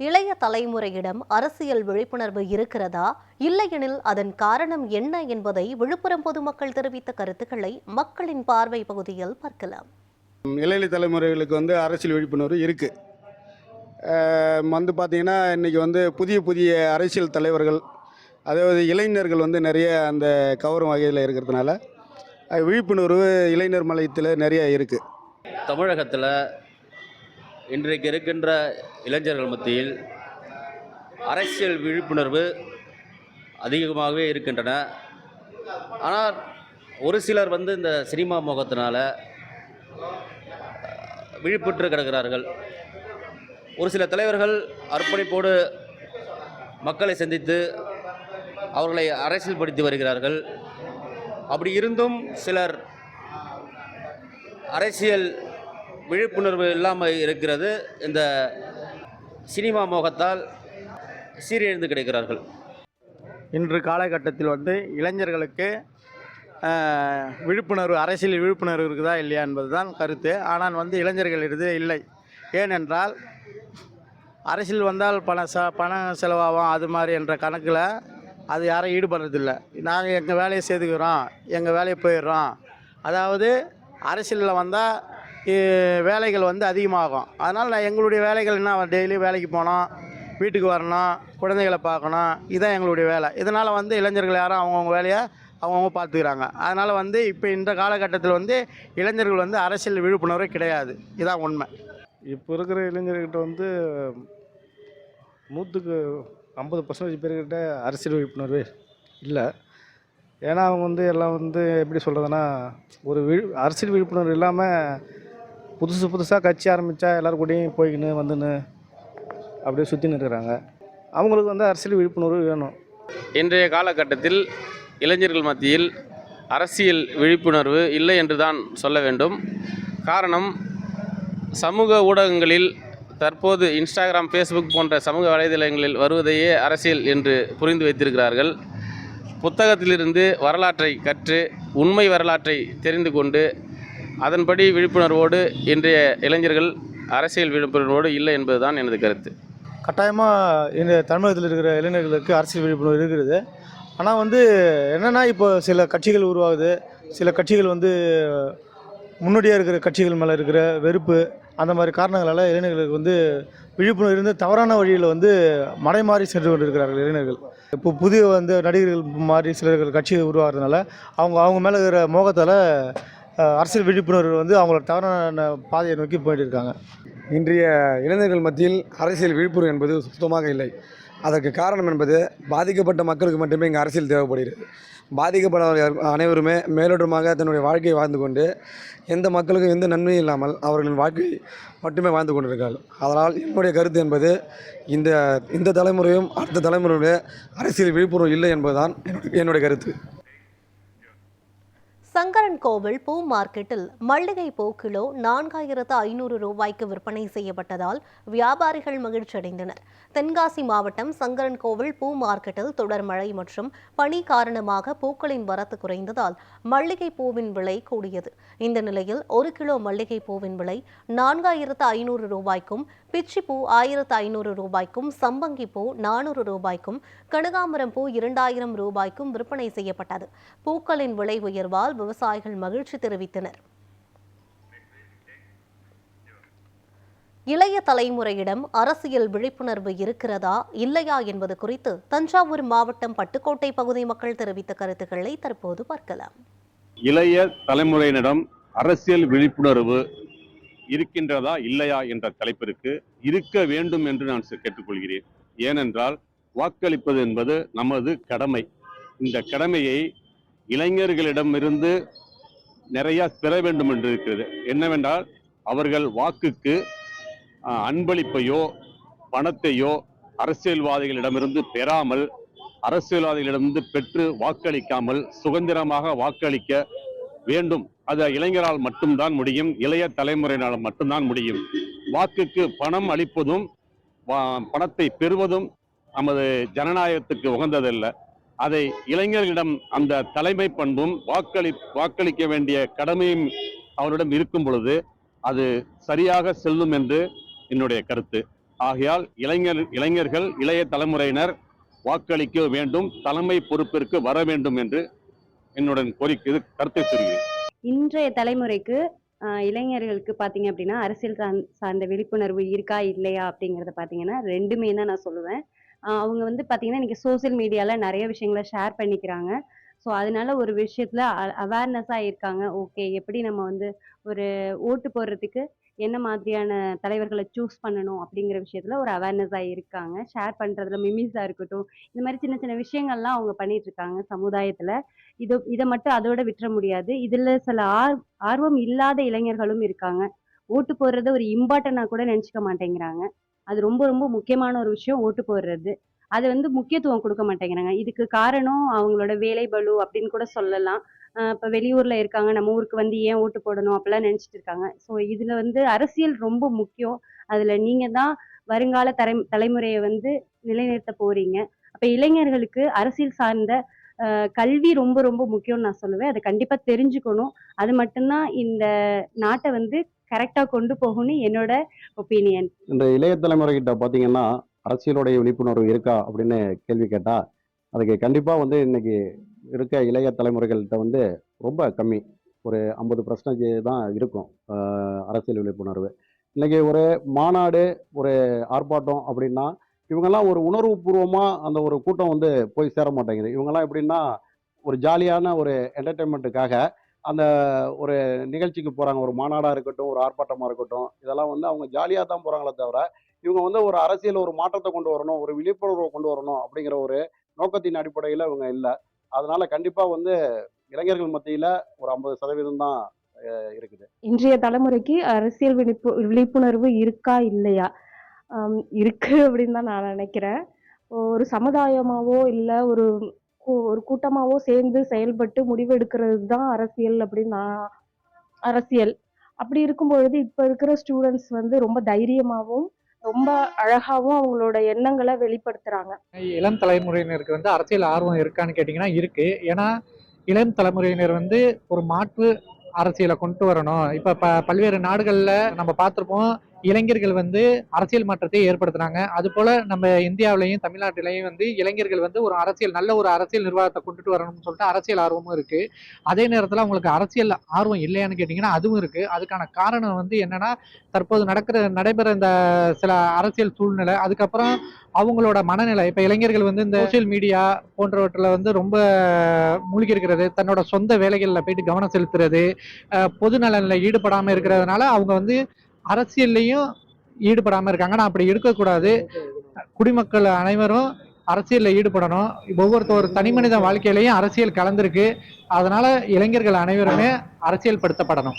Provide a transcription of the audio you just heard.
இளைய தலைமுறையிடம் அரசியல் விழிப்புணர்வு இருக்கிறதா, இல்லையெனில் அதன் காரணம் என்ன என்பதை விழுப்புரம் பொதுமக்கள் தெரிவித்த கருத்துக்களை மக்களின் பார்வை பகுதியில் பார்க்கலாம். இளைய தலைமுறைகளுக்கு அரசியல் விழிப்புணர்வு இருக்குது. பார்த்தீங்கன்னா இன்றைக்கி புதிய புதிய அரசியல் தலைவர்கள், அதாவது இளைஞர்கள் நிறைய அந்த கவரும் வகையில் இருக்கிறதுனால விழிப்புணர்வு இளைஞர் மலையத்தில் நிறைய இருக்குது. தமிழகத்தில் இன்றைக்கு இருக்கின்ற இளைஞர்கள் மத்தியில் அரசியல் விழிப்புணர்வு அதிகமாகவே இருக்கின்றன. ஆனால் ஒரு சிலர் இந்த சினிமா மோகத்தினால் விழிப்புற்று கிடக்கிறார்கள். ஒரு சில தலைவர்கள் அர்ப்பணிப்போடு மக்களை சந்தித்து அவர்களை அரசியல்படுத்தி வருகிறார்கள். அப்படி இருந்தும் சிலர் அரசியல் விழிப்புணர்வு இல்லாமல் இருக்கிறது. இந்த சினிமா மோகத்தால் சீரழிந்து கிடைக்கிறார்கள். இன்று காலகட்டத்தில் இளைஞர்களுக்கு விழிப்புணர்வு, அரசியல் விழிப்புணர்வு இருக்குதா இல்லையா என்பது தான் கருத்து. ஆனால் இளைஞர்களிடையே இல்லை. ஏனென்றால் அரசியல் வந்தால் பணம் செலவாகும், அது மாதிரி என்ற கணக்கில் அது யாரும் ஈடுபடுறதில்லை. நாங்கள் எங்கள் வேலையை செய்துக்கிறோம், எங்கள் வேலையை போயிடுறோம். அதாவது அரசியலில் வந்தால் வேலைகள் அதிகமாகும். அதனால் எங்களுடைய வேலைகள் என்ன, டெய்லி வேலைக்கு போனோம், வீட்டுக்கு வரணும், குழந்தைகளை பார்க்கணும், இதுதான் எங்களுடைய வேலை. இதனால் இளைஞர்கள் யாரும் அவங்கவுங்க வேலையை அவங்கவுங்க பார்த்துக்கிறாங்க. அதனால் இப்போ இந்த காலகட்டத்தில் இளைஞர்கள் அரசியல் விழிப்புணர்வே கிடையாது. இதுதான் உண்மை. இப்போ இருக்கிற இளைஞர்கிட்ட 100க்கு 50% பேர்கிட்ட அரசியல் விழிப்புணர்வே இல்லை. ஏன்னா அவங்க எல்லாம் எப்படி சொல்கிறதுனா, ஒரு அரசியல் விழிப்புணர்வு இல்லாமல் புதுசாக கட்சி ஆரம்பித்தா எல்லோரும் கூடயும் போய்க்கின்னு வந்துன்னு அப்படியே சுற்றின்னு இருக்கிறாங்க. அவங்களுக்கு அரசியல் விழிப்புணர்வு வேணும். இன்றைய காலகட்டத்தில் இளைஞர்கள் மத்தியில் அரசியல் விழிப்புணர்வு இல்லை என்று தான் சொல்ல வேண்டும். காரணம், சமூக ஊடகங்களில் தற்போது இன்ஸ்டாகிராம், ஃபேஸ்புக் போன்ற சமூக வலைதளங்களில் வருவதையே அரசியல் என்று புரிந்து வைத்திருக்கிறார்கள். புத்தகத்திலிருந்து வரலாற்றை கற்று உண்மை வரலாற்றை தெரிந்து கொண்டு அதன்படி விழிப்புணர்வோடு இன்றைய இளைஞர்கள் அரசியல் விழிப்புணர்வோடு இல்லை என்பதுதான் எனது கருத்து. கட்டாயமாக இந்த தமிழகத்தில் இருக்கிற இளைஞர்களுக்கு அரசியல் விழிப்புணர்வு இருக்கிறது. ஆனால் என்னென்னா, இப்போ சில கட்சிகள் உருவாகுது. சில கட்சிகள் முன்னோடியாக இருக்கிற கட்சிகள் மேலே இருக்கிற வெறுப்பு, அந்த மாதிரி காரணங்களால் இளைஞர்களுக்கு விழிப்புணர்வு இருந்து தவறான வழியில் மடைமாறி சென்று கொண்டிருக்கிறார்கள் இளைஞர்கள். இப்போ புதிய நடிகர்கள் மாதிரி சிலர்கள் கட்சிகள் உருவாகிறதுனால அவங்க மேலே இருக்கிற மோகத்தால் அரசியல் விழிப்புணர்வு அவங்களோட தவறான பாதையை நோக்கி போயிட்டு இருக்காங்க. இன்றைய இளைஞர்கள் மத்தியில் அரசியல் விழிப்புணர்வு என்பது சுத்தமாக இல்லை. அதற்கு காரணம் என்பது, பாதிக்கப்பட்ட மக்களுக்கு மட்டுமே இங்கே அரசியல் தேவைப்படுகிறது. பாதிக்கப்பட்டவர்கள் அனைவருமே மேலோட்டமாக தன்னுடைய வாழ்க்கையை வாழ்ந்து கொண்டு எந்த மக்களுக்கும் எந்த நன்மையும் இல்லாமல் அவர்களின் வாழ்க்கை மட்டுமே வாழ்ந்து கொண்டிருக்கிறார்கள். அதனால் என்னுடைய கருத்து என்பது, இந்த தலைமுறையும் அடுத்த தலைமுறையுடைய அரசியல் விழிப்புணர்வு இல்லை என்பதுதான் என்னுடைய கருத்து. சங்கரன்கோவில் பூ மார்க்கெட்டில் மல்லிகை பூ கிலோ 4500 ரூபாய்க்கு விற்பனை செய்யப்பட்டதால் வியாபாரிகள் மகிழ்ச்சியடைந்தனர். தென்காசி மாவட்டம் சங்கரன்கோவில் பூ மார்க்கெட்டில் தொடர் மழை மற்றும் பனி காரணமாக பூக்களின் வரத்து குறைந்ததால் மல்லிகை பூவின் விலை கூடியது. இந்த நிலையில் 1 கிலோ மல்லிகை பூவின் விலை 4500 ரூபாய்க்கும், பிச்சி பூ 1500 ரூபாய்க்கும், சம்பங்கி பூ 400 ரூபாய்க்கும், கனகாமரம் பூ 2000 ரூபாய்க்கும் விற்பனை செய்யப்பட்டது. பூக்களின் விலை உயர்வால் விவசாயிகள் மகிழ்ச்சி தெரிவித்தனர். இளைய தலைமுறையிடம் அரசியல் விழிப்புணர்வு இருக்கிறதா இல்லையா என்பது குறித்து தஞ்சாவூர் மாவட்டம் பட்டுக்கோட்டை பகுதி மக்கள் தெரிவித்த கருத்துக்களை தற்போது பார்க்கலாம். இளைய தலைமுறையினரிடம் அரசியல் விழிப்புணர்வு இருக்கின்றதா இல்லையா என்ற தலைப்பிற்கு இருக்க வேண்டும் என்று நான் கேட்டுக்கொள்கிறேன். ஏனென்றால் வாக்களிப்பது என்பது நமது கடமை. இந்த கடமையை இளைஞர்களிடமிருந்து நிறைய பெற வேண்டும் என்று இருக்கிறது. என்னவென்றால், அவர்கள் வாக்குக்கு அன்பளிப்பையோ பணத்தையோ அரசியல்வாதிகளிடமிருந்து பெறாமல், அரசியல்வாதிகளிடமிருந்து பெற்று வாக்களிக்காமல் சுதந்திரமாக வாக்களிக்க வேண்டும். அது இளைஞரால் மட்டும்தான் முடியும், இளைய தலைமுறையினால் மட்டும்தான் முடியும். வாக்குக்கு பணம் அளிப்பதும் பணத்தை பெறுவதும் நமது ஜனநாயகத்துக்கு உகந்ததல்ல. அதை இளைஞர்களிடம் அந்த தலைமை பண்பும் வாக்களிக்க வேண்டிய கடமையும் அவரிடம் இருக்கும் பொழுது அது சரியாக செல்லும் என்று என்னுடைய கருத்து. ஆகையால் இளைஞர்கள் இளைய தலைமுறையினர் வாக்களிக்க வேண்டும், தலைமை பொறுப்பிற்கு வர வேண்டும் என்று என்னுடன் கோரிக்கை கருத்தை தெரிவிக்கிறேன். இன்றைய தலைமுறைக்கு இளைஞர்களுக்கு பார்த்தீங்க அப்படின்னா அரசியல் சார்ந்த விழிப்புணர்வு இருக்கா இல்லையா அப்படிங்கிறத பார்த்தீங்கன்னா ரெண்டுமே தான் நான் சொல்லுவேன். அவங்க வந்து பார்த்தீங்கன்னா இன்னைக்கு சோசியல் மீடியாவில் நிறைய விஷயங்களை ஷேர் பண்ணிக்கிறாங்க. ஸோ அதனால ஒரு விஷயத்துல அவேர்னஸாக இருக்காங்க. ஓகே, எப்படி நம்ம வந்து ஒரு ஓட்டு போடுறதுக்கு என்ன மாதிரியான தலைவர்களை சூஸ் பண்ணணும் அப்படிங்கிற விஷயத்துல ஒரு அவேர்னஸாக இருக்காங்க. ஷேர் பண்ணுறதுல மிமிஸாக இருக்கட்டும், இந்த மாதிரி சின்ன சின்ன விஷயங்கள்லாம் அவங்க பண்ணிட்டு இருக்காங்க சமுதாயத்தில். இதை மட்டும் அதோட விட்டுற முடியாது. இதில் சில ஆர்வம் இல்லாத இளைஞர்களும் இருக்காங்க. ஓட்டு போடுறத ஒரு இம்பார்ட்டனா கூட நினச்சிக்க மாட்டேங்கிறாங்க. அது ரொம்ப ரொம்ப முக்கியமான ஒரு விஷயம் ஓட்டு போடுறது. அது வந்து முக்கியத்துவம் கொடுக்க மாட்டேங்கிறாங்க. இதுக்கு காரணம் அவங்களோட வேலை பளு அப்படின்னு கூட சொல்லலாம். இப்போ வெளியூர்ல இருக்காங்க, நம்ம ஊருக்கு வந்து ஏன் ஓட்டு போடணும் அப்படிலாம் நினைச்சிட்டு இருக்காங்க. ஸோ இதுல வந்து அரசியல் ரொம்ப முக்கியம். அதுல நீங்க தான் வருங்கால தலைமுறையை வந்து நிலைநிறுத்த போறீங்க. அப்ப இளைஞர்களுக்கு அரசியல் சார்ந்த கல்வி ரொம்ப ரொம்ப முக்கியம்னு நான் சொல்லுவேன். அதை கண்டிப்பா தெரிஞ்சுக்கணும். அது மட்டும்தான் இந்த நாட்டை வந்து கரெக்டா கொண்டு போகும்னு என்னோட ஒப்பீனியன். இந்த இளைய தலைமுறைகிட்ட பார்த்தீங்கன்னா அரசியலுடைய விழிப்புணர்வு இருக்கா அப்படின்னு கேள்வி கேட்டால் அதுக்கு கண்டிப்பாக வந்து இன்னைக்கு இருக்க இளைய தலைமுறைகள்கிட்ட வந்து ரொம்ப கம்மி. ஒரு 50% தான் இருக்கும் அரசியல் விழிப்புணர்வு. இன்னைக்கு ஒரு மாநாடு, ஒரு ஆர்ப்பாட்டம் அப்படின்னா இவங்கெல்லாம் ஒரு உணர்வுபூர்வமாக அந்த ஒரு கூட்டம் வந்து போய் சேர மாட்டேங்குது. இவங்கெல்லாம் எப்படின்னா ஒரு ஜாலியான ஒரு என்டர்டெயின்மெண்ட்டுக்காக அந்த ஒரு நிகழ்ச்சிக்கு போகிறாங்க. ஒரு மாநாடாக இருக்கட்டும், ஒரு ஆர்ப்பாட்டமாக இருக்கட்டும், இதெல்லாம் வந்து அவங்க ஜாலியாக தான் போகிறாங்களே தவிர இவங்க வந்து ஒரு அரசியல் ஒரு மாற்றத்தை கொண்டு வரணும், ஒரு விழிப்புணர்வை கொண்டு வரணும் அப்படிங்கிற ஒரு நோக்கத்தின் அடிப்படையில் இவங்க இல்லை. அதனால கண்டிப்பாக வந்து இளைஞர்கள் மத்தியில் ஒரு 50% தான் இருக்குது. இன்றைய தலைமுறைக்கு அரசியல் விழிப்புணர்வு இருக்கா இல்லையா? இருக்கு அப்படின்னு தான் நான் நினைக்கிறேன். ஒரு சமுதாயமாவோ இல்லை ஒரு ஒரு கூட்டமாவோ சேர்ந்து செயல்பட்டு முடிவு எடுக்கிறது தான் அரசியல் அப்படின்னு அரசியல். அப்படி இருக்கும் பொழுது இப்போ இருக்கிற ஸ்டூடெண்ட்ஸ் வந்து ரொம்ப தைரியமாகவும் ரொம்ப அழகாகவும் அவங்களோட எண்ணங்களை வெளிப்படுத்துறாங்க. இளம் தலைமுறையினருக்கு வந்து அரசியல் ஆர்வம் இருக்கான்னு கேட்டிங்கன்னா இருக்கு. ஏன்னா இளம் தலைமுறையினர் வந்து ஒரு மாற்று அரசியலை கொண்டு வரணும். இப்போ பல்வேறு நாடுகளில் நம்ம பார்த்துருப்போம், இளைஞர்கள் வந்து அரசியல் மாற்றத்தை ஏற்படுத்துனாங்க. அது போல நம்ம இந்தியாவிலையும் தமிழ்நாட்டிலையும் வந்து இளைஞர்கள் வந்து ஒரு நல்ல ஒரு அரசியல் நிர்வாகத்தை கொண்டுட்டு வரணும்னு சொல்லிட்டு அரசியல் ஆர்வமும் இருக்கு. அதே நேரத்தில் அவங்களுக்கு அரசியல் ஆர்வம் இல்லையான்னு கேட்டிங்கன்னா அதுவும் இருக்கு. அதுக்கான காரணம் வந்து என்னன்னா, தற்போது நடைபெற இந்த சில அரசியல் சூழ்நிலை, அதுக்கப்புறம் அவங்களோட மனநிலை. இப்போ இளைஞர்கள் வந்து இந்த சோசியல் மீடியா போன்றவற்றில் வந்து ரொம்ப மூழ்கி இருக்கிறது, தன்னோட சொந்த வேலைகளில் போயிட்டு கவனம் செலுத்துறது, பொது நலனில் ஈடுபடாமல் இருக்கிறதுனால அவங்க வந்து அரசியல்லையும் ஈடுபடாமல் இருக்காங்க. ஆனால் அப்படி இருக்கக்கூடாது. குடிமக்கள் அனைவரும் அரசியலில் ஈடுபடணும். ஒவ்வொருத்தர் தனி மனித வாழ்க்கையிலையும் அரசியல் கலந்துருக்கு. அதனால இளைஞர்கள் அனைவருமே அரசியல் படுத்தப்படணும்.